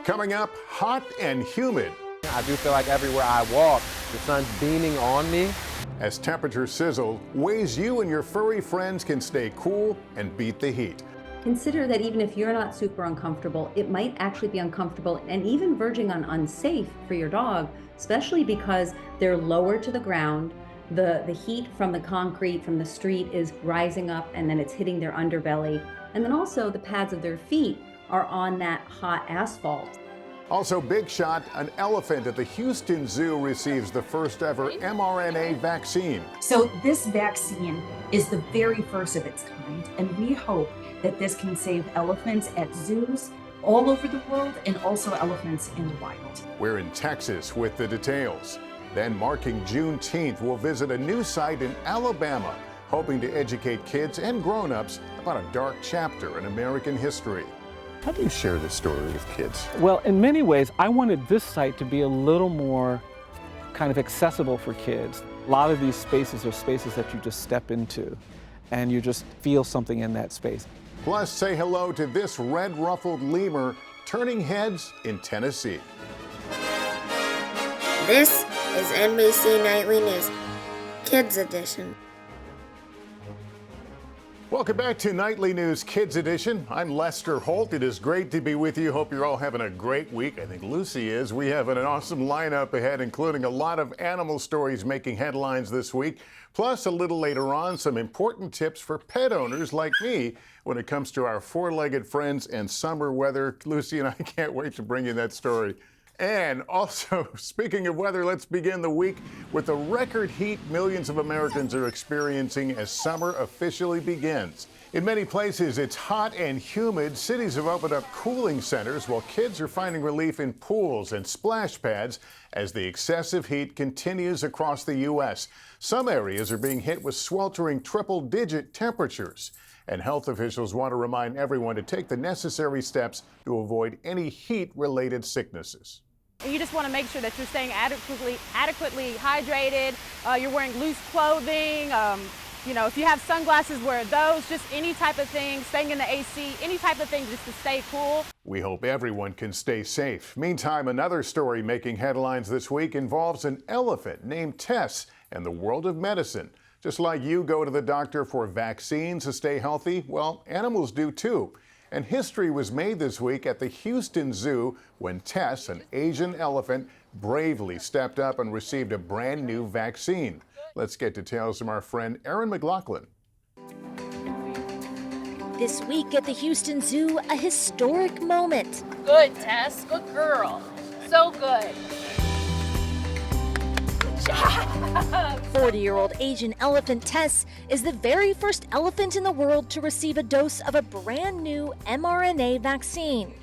Coming up, hot and humid. I do feel like everywhere I walk, the sun's beaming on me. As temperatures sizzle, ways you and your furry friends can stay cool and beat the heat. Consider that even if you're not super uncomfortable, it might actually be uncomfortable and even verging on unsafe for your dog, especially because they're lower to the ground. The heat from the concrete, from the street is rising up and then it's hitting their underbelly. And then also the pads of their feet are on that hot asphalt. Also, big shot, an elephant at the Houston Zoo receives the first ever mRNA vaccine. So this vaccine is the very first of its kind, and we hope that this can save elephants at zoos all over the world and also elephants in the wild. We're in Texas with the details. Then, marking Juneteenth, we'll visit a new site in Alabama, hoping to educate kids and grown-ups about a dark chapter in American history. How do you share this story with kids? Well, in many ways, I wanted this site to be a little more kind of accessible for kids. A lot of these spaces are spaces that you just step into and you just feel something in that space. Plus, say hello to this red-ruffled lemur turning heads in Tennessee. This is NBC Nightly News, Kids Edition. Welcome back to Nightly News Kids Edition. I'm Lester Holt. It is great to be with you. Hope you're all having a great week. I think Lucy is. We have an awesome lineup ahead, including a lot of animal stories making headlines this week. Plus, a little later on, some important tips for pet owners like me when it comes to our four-legged friends and summer weather. Lucy and I can't wait to bring you that story. And also, speaking of weather, let's begin the week with the record heat millions of Americans are experiencing as summer officially begins. In many places, it's hot and humid. Cities have opened up cooling centers while kids are finding relief in pools and splash pads as the excessive heat continues across the U.S. Some areas are being hit with sweltering triple-digit temperatures. And health officials want to remind everyone to take the necessary steps to avoid any heat-related sicknesses. You just want to make sure that you're staying adequately hydrated, you're wearing loose clothing, if you have sunglasses, wear those, just any type of thing, staying in the AC, any type of thing just to stay cool. We hope everyone can stay safe. Meantime, another story making headlines this week involves an elephant named Tess and the world of medicine. Just like you go to the doctor for vaccines to stay healthy, well, animals do too. And history was made this week at the Houston Zoo when Tess, an Asian elephant, bravely stepped up and received a brand new vaccine. Let's get details from our friend Erin McLaughlin. This week at the Houston Zoo, a historic moment. Good, Tess. Good girl. So good. 40-year-old Asian elephant Tess is the very first elephant in the world to receive a dose of a brand new mRNA vaccine,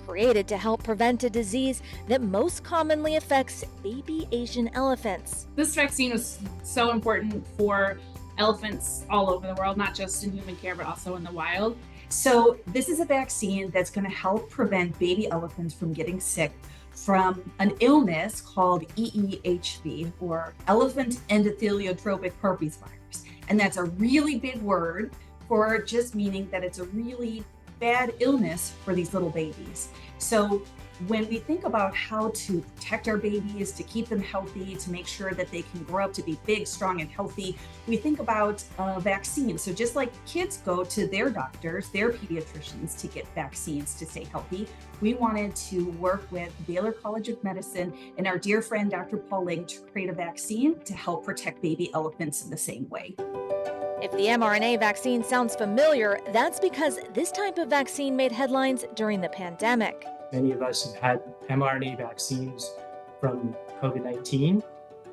created to help prevent a disease that most commonly affects baby Asian elephants. This vaccine was so important for elephants all over the world, not just in human care, but also in the wild. So this is a vaccine that's going to help prevent baby elephants from getting sick from an illness called EEHV, or elephant endotheliotropic herpes virus. And that's a really big word for just meaning that it's a really bad illness for these little babies. So when we think about how to protect our babies, to keep them healthy, to make sure that they can grow up to be big, strong, and healthy, we think about vaccines. So just like kids go to their doctors, their pediatricians to get vaccines to stay healthy, we wanted to work with Baylor College of Medicine and our dear friend, Dr. Paul Ling, to create a vaccine to help protect baby elephants in the same way. If the mRNA vaccine sounds familiar, that's because this type of vaccine made headlines during the pandemic. Many of us have had mRNA vaccines from COVID-19.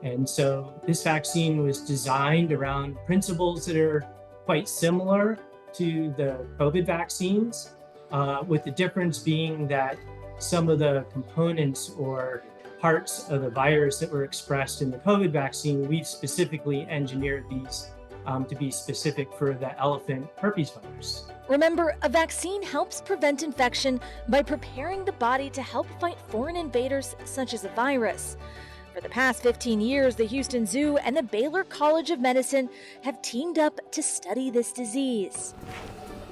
And so this vaccine was designed around principles that are quite similar to the COVID vaccines, with the difference being that some of the components or parts of the virus that were expressed in the COVID vaccine, we've specifically engineered these to be specific for the elephant herpes virus. Remember, a vaccine helps prevent infection by preparing the body to help fight foreign invaders such as a virus. For the past 15 years, the Houston Zoo and the Baylor College of Medicine have teamed up to study this disease.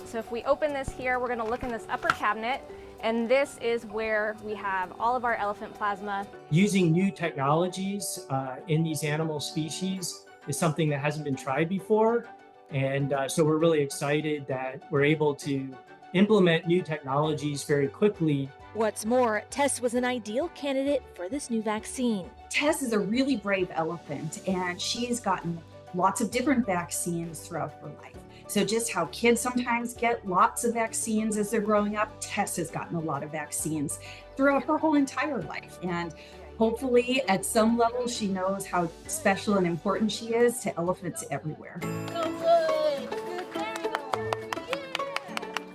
So if we open this here, we're going to look in this upper cabinet, And this is where we have all of our elephant plasma. Using new technologies in these animal species is something that hasn't been tried before. And so we're really excited that we're able to implement new technologies very quickly. What's more, Tess was an ideal candidate for this new vaccine. Tess is a really brave elephant, and she's gotten lots of different vaccines throughout her life. So just how kids sometimes get lots of vaccines as they're growing up, Tess has gotten a lot of vaccines throughout her whole entire life. And hopefully at some level, she knows how special and important she is to elephants everywhere.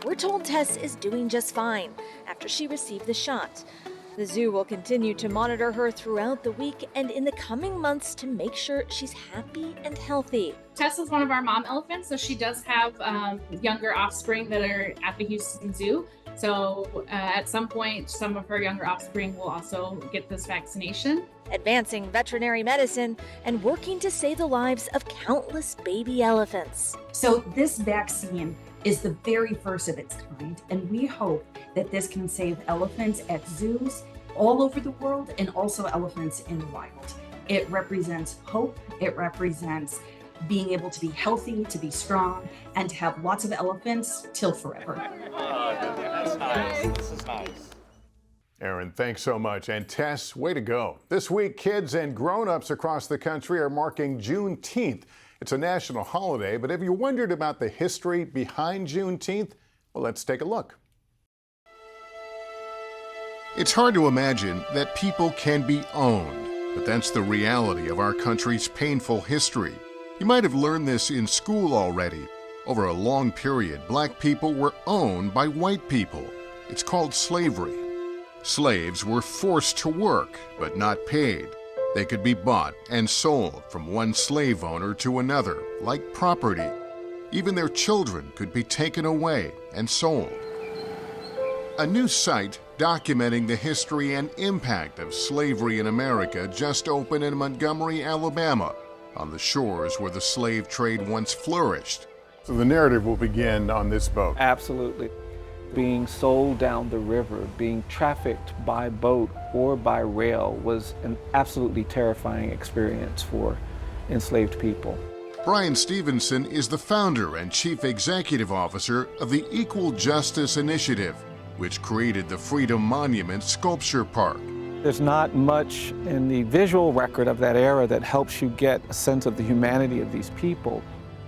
We're told Tess is doing just fine after she received the shot. The zoo will continue to monitor her throughout the week and in the coming months to make sure she's happy and healthy. Tess is one of our mom elephants, so she does have younger offspring that are at the Houston Zoo. So at some point, some of her younger offspring will also get this vaccination. Advancing veterinary medicine and working to save the lives of countless baby elephants. So this vaccine is the very first of its kind, and we hope that this can save elephants at zoos all over the world and also elephants in the wild. It represents hope, it represents being able to be healthy, to be strong, and to have lots of elephants till forever. That's nice. This is nice. Erin, thanks so much. And Tess, way to go. This week, kids and grown-ups across the country are marking Juneteenth. It's a national holiday, but have you wondered about the history behind Juneteenth? Well, let's take a look. It's hard to imagine that people can be owned, but that's the reality of our country's painful history. You might have learned this in school already. Over a long period, black people were owned by white people. It's called slavery. Slaves were forced to work, but not paid. They could be bought and sold from one slave owner to another, like property. Even their children could be taken away and sold. A new site documenting the history and impact of slavery in America just opened in Montgomery, Alabama, on the shores where the slave trade once flourished. So the narrative will begin on this boat. Absolutely. Being sold down the river, being trafficked by boat or by rail was an absolutely terrifying experience for enslaved people. Brian Stevenson is the founder and chief executive officer of the Equal Justice Initiative, which created the Freedom Monument Sculpture Park. There's not much in the visual record of that era that helps you get a sense of the humanity of these people.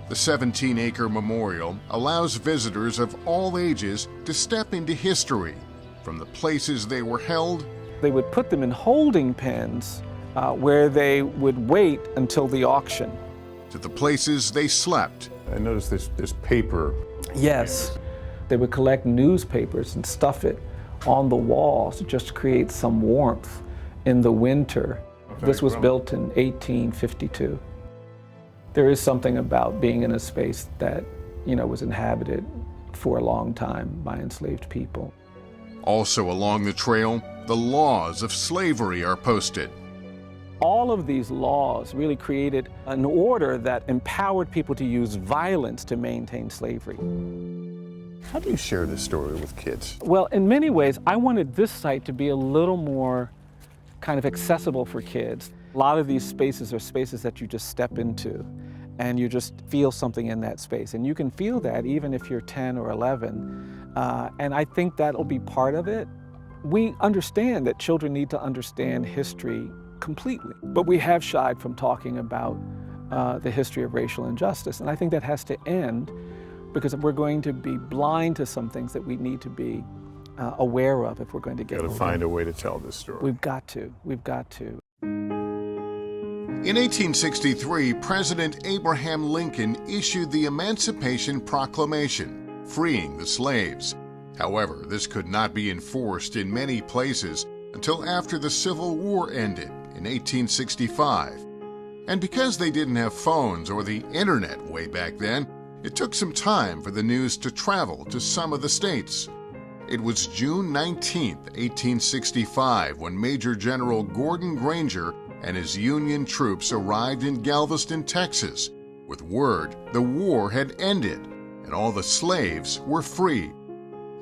The 17-acre memorial allows visitors of all ages to step into history, from the places they were held. They would put them in holding pens where they would wait until the auction. To the places they slept. I noticed this paper. Yes. They would collect newspapers and stuff it on the walls to just create some warmth in the winter. This was built in 1852. There is something about being in a space that, was inhabited for a long time by enslaved people. Also along the trail, the laws of slavery are posted. All of these laws really created an order that empowered people to use violence to maintain slavery. How do you share this story with kids? Well, in many ways, I wanted this site to be a little more kind of accessible for kids. A lot of these spaces are spaces that you just step into and you just feel something in that space. And you can feel that even if you're 10 or 11. And I think that'll be part of it. We understand that children need to understand history completely, but we have shied from talking about the history of racial injustice. And I think that has to end because we're going to be blind to some things that we need to be aware of if we're going to get. Got to find a way to tell this story. We've got to. In 1863, President Abraham Lincoln issued the Emancipation Proclamation, freeing the slaves. However, this could not be enforced in many places until after the Civil War ended in 1865. And because they didn't have phones or the internet way back then, it took some time for the news to travel to some of the states. It was June 19, 1865, when Major General Gordon Granger and his Union troops arrived in Galveston, Texas, with word the war had ended and all the slaves were free.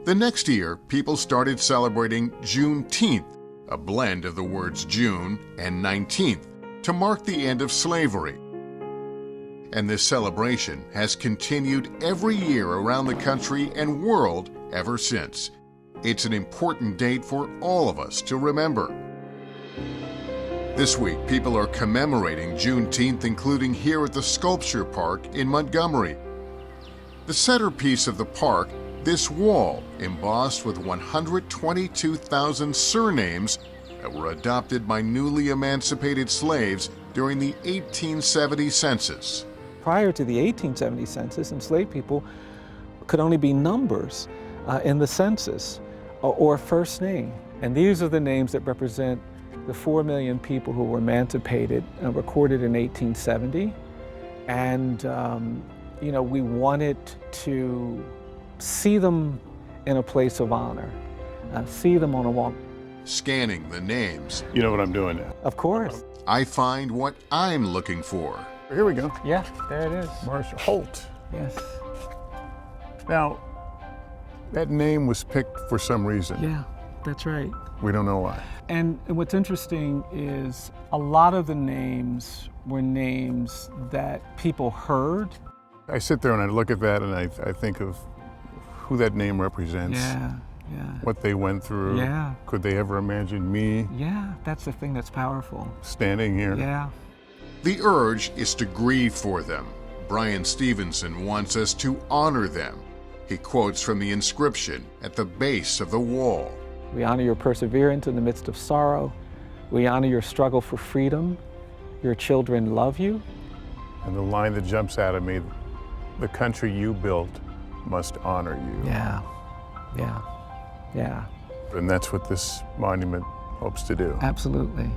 The next year, people started celebrating Juneteenth, a blend of the words June and 19th, to mark the end of slavery. And this celebration has continued every year around the country and world ever since. It's an important date for all of us to remember. This week, people are commemorating Juneteenth, including here at the Sculpture Park in Montgomery. The centerpiece of the park, this wall embossed with 122,000 surnames that were adopted by newly emancipated slaves during the 1870 census. Prior to the 1870 census, enslaved people could only be numbers in the census or first name. And these are the names that represent the 4 million people who were emancipated, recorded in 1870. And, we wanted to see them in a place of honor, see them on a wall. Scanning the names. You know what I'm doing now? Of course. I find what I'm looking for. Here we go. Yeah, there it is. Marshall Holt. Yes. Now, that name was picked for some reason. Yeah, that's right. We don't know why. And what's interesting is a lot of the names were names that people heard. I sit there and I look at that and I think of who that name represents. Yeah. What they went through. Yeah. Could they ever imagine me Yeah, that's the thing that's powerful. standing here? Yeah. The urge is to grieve for them. Brian Stevenson wants us to honor them. He quotes from the inscription at the base of the wall. We honor your perseverance in the midst of sorrow. We honor your struggle for freedom. Your children love you. And the line that jumps out at me, the country you built must honor you. Yeah. And that's what this monument hopes to do. Absolutely.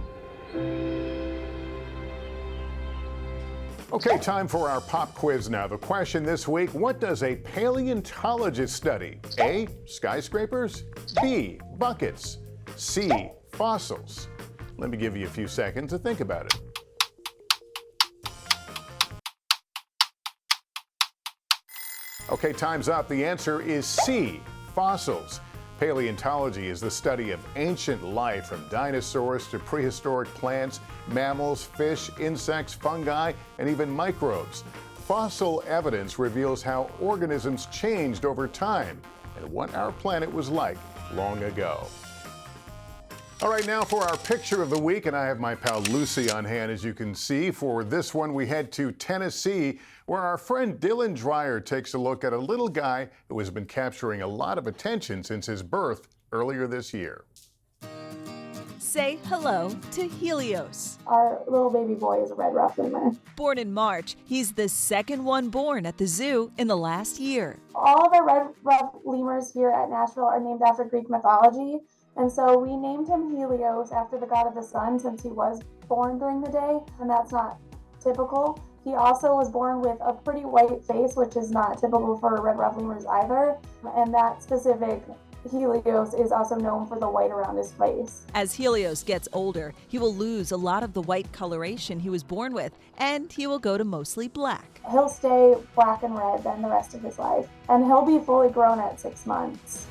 Okay, time for our pop quiz now. The question this week, what does a paleontologist study? A, skyscrapers, B, buckets, C, fossils. Let me give you a few seconds to think about it. Okay, time's up. The answer is C, fossils. Paleontology is the study of ancient life from dinosaurs to prehistoric plants, mammals, fish, insects, fungi, and even microbes. Fossil evidence reveals how organisms changed over time and what our planet was like long ago. All right, now for our picture of the week, and I have my pal Lucy on hand, as you can see. For this one, we head to Tennessee, where our friend Dylan Dreyer takes a look at a little guy who has been capturing a lot of attention since his birth earlier this year. Say hello to Helios. Our little baby boy is a red ruff lemur. Born in March, he's the second one born at the zoo in the last year. All of our red ruff lemurs here at Nashville are named after Greek mythology. And so we named him Helios after the god of the sun, since he was born during the day, and that's not typical. He also was born with a pretty white face, which is not typical for red ruff lemurs either. And that specific Helios is also known for the white around his face. As Helios gets older, he will lose a lot of the white coloration he was born with, and he will go to mostly black. He'll stay black and red then the rest of his life, and he'll be fully grown at 6 months.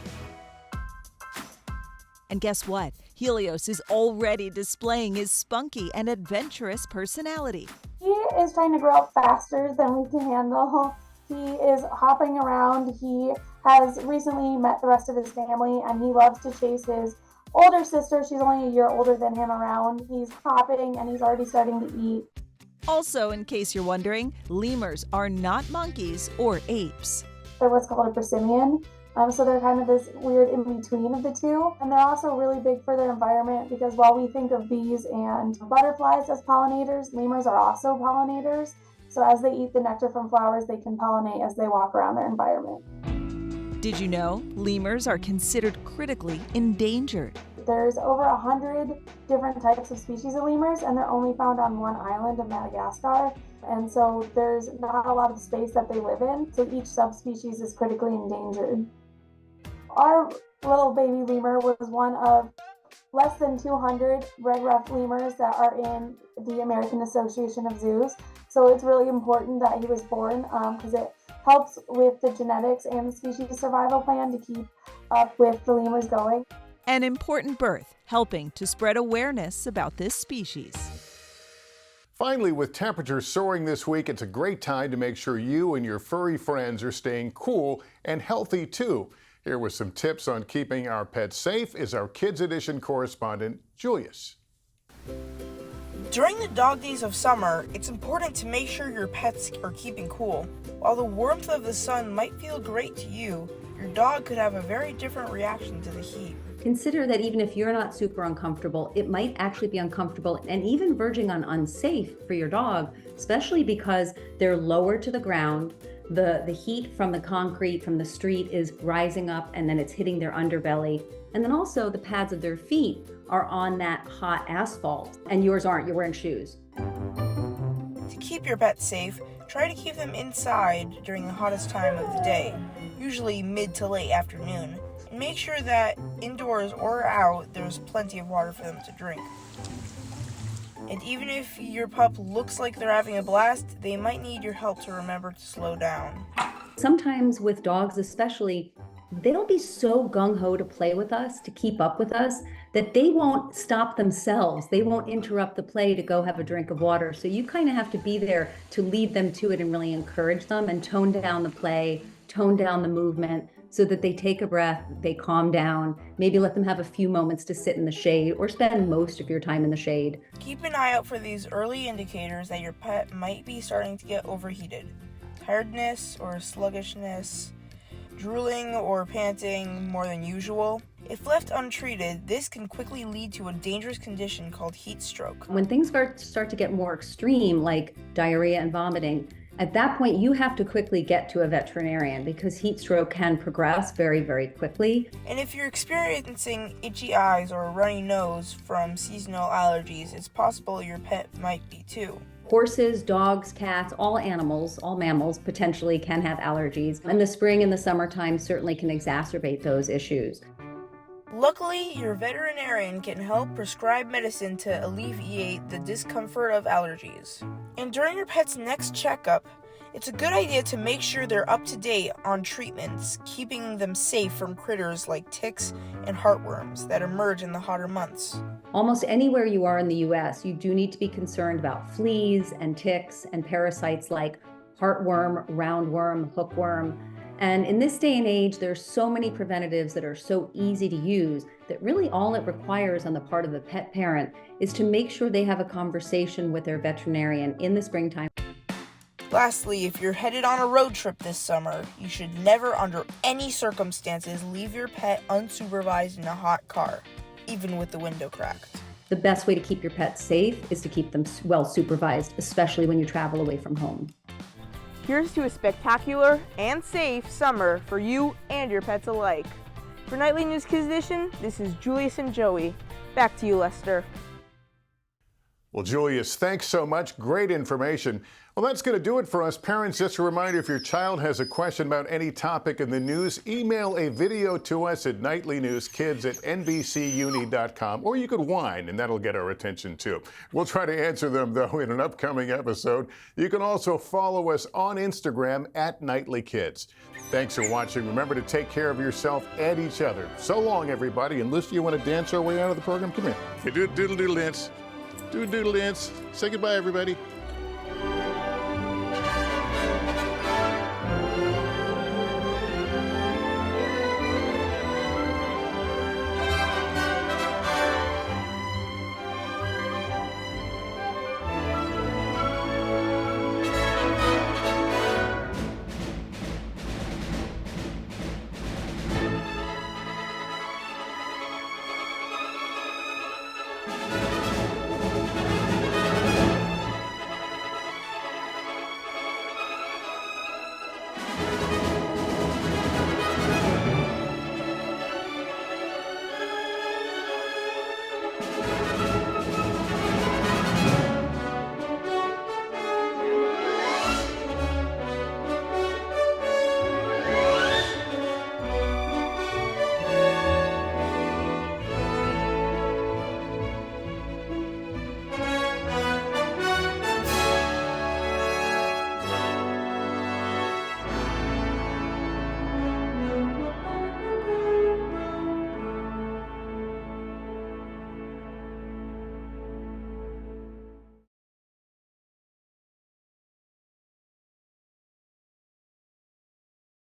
And guess what? Helios is already displaying his spunky and adventurous personality. He is trying to grow up faster than we can handle. He is hopping around. He has recently met the rest of his family, and he loves to chase his older sister. She's only a year older than him around. He's hopping, and he's already starting to eat. Also, in case you're wondering, lemurs are not monkeys or apes. They're what's called a prosimian. So they're kind of this weird in-between of the two. And they're also really big for their environment, because while we think of bees and butterflies as pollinators, lemurs are also pollinators. So as they eat the nectar from flowers, they can pollinate as they walk around their environment. Did you know lemurs are considered critically endangered? There's over 100 different types of species of lemurs, and they're only found on one island of Madagascar. And so there's not a lot of space that they live in, so each subspecies is critically endangered. Our little baby lemur was one of less than 200 red ruff lemurs that are in the American Association of Zoos. So it's really important that he was born, because it helps with the genetics and the species survival plan to keep up with the lemurs going. An important birth, helping to spread awareness about this species. Finally, with temperatures soaring this week, it's a great time to make sure you and your furry friends are staying cool and healthy too. Here with some tips on keeping our pets safe is our Kids Edition correspondent, Julius. During the dog days of summer, it's important to make sure your pets are keeping cool. While the warmth of the sun might feel great to you, your dog could have a very different reaction to the heat. Consider that even if you're not super uncomfortable, it might actually be uncomfortable and even verging on unsafe for your dog, especially because they're lower to the ground. The heat from the concrete, from the street is rising up and then it's hitting their underbelly. And then also the pads of their feet are on that hot asphalt, and yours aren't, you're wearing shoes. To keep your pets safe, try to keep them inside during the hottest time of the day, usually mid to late afternoon. And make sure that indoors or out, there's plenty of water for them to drink. And even if your pup looks like they're having a blast, they might need your help to remember to slow down. Sometimes with dogs especially, they'll be so gung-ho to play with us, to keep up with us, that they won't stop themselves. They won't interrupt the play to go have a drink of water. So you kind of have to be there to lead them to it and really encourage them and tone down the play, tone down the movement so that they take a breath, they calm down, maybe let them have a few moments to sit in the shade or spend most of your time in the shade. Keep an eye out for these early indicators that your pet might be starting to get overheated. Tiredness or sluggishness, drooling or panting more than usual. If left untreated, this can quickly lead to a dangerous condition called heat stroke. When things start to get more extreme, like diarrhea and vomiting, at that point you have to quickly get to a veterinarian because heat stroke can progress very, very quickly. And if you're experiencing itchy eyes or a runny nose from seasonal allergies, it's possible your pet might be too. Horses, dogs, cats, all animals, all mammals potentially can have allergies. And the spring and the summertime certainly can exacerbate those issues. Luckily, your veterinarian can help prescribe medicine to alleviate the discomfort of allergies. And during your pet's next checkup, it's a good idea to make sure they're up to date on treatments, keeping them safe from critters like ticks and heartworms that emerge in the hotter months. Almost anywhere you are in the US, you do need to be concerned about fleas and ticks and parasites like heartworm, roundworm, hookworm. And in this day and age, there's so many preventatives that are so easy to use that really all it requires on the part of the pet parent is to make sure they have a conversation with their veterinarian in the springtime. Lastly, if you're headed on a road trip this summer, you should never under any circumstances leave your pet unsupervised in a hot car, even with the window cracked. The best way to keep your pet safe is to keep them well supervised, especially when you travel away from home. Here's to a spectacular and safe summer for you and your pets alike. For Nightly News Kids Edition, this is Julius and Joey. Back to you, Lester. Well, Julius, thanks so much. Great information. Well, that's going to do it for us. Parents, just a reminder, if your child has a question about any topic in the news, email a video to us at NightlyNewsKids@NBCUni.com, or you could whine, and that'll get our attention too. We'll try to answer them, though, in an upcoming episode. You can also follow us on Instagram at NightlyKids. Thanks for watching. Remember to take care of yourself and each other. So long, everybody. And Lucy, you want to dance our way out of the program? Come here. Hey, do a doodle dance. Do a doodle dance. Say goodbye, everybody.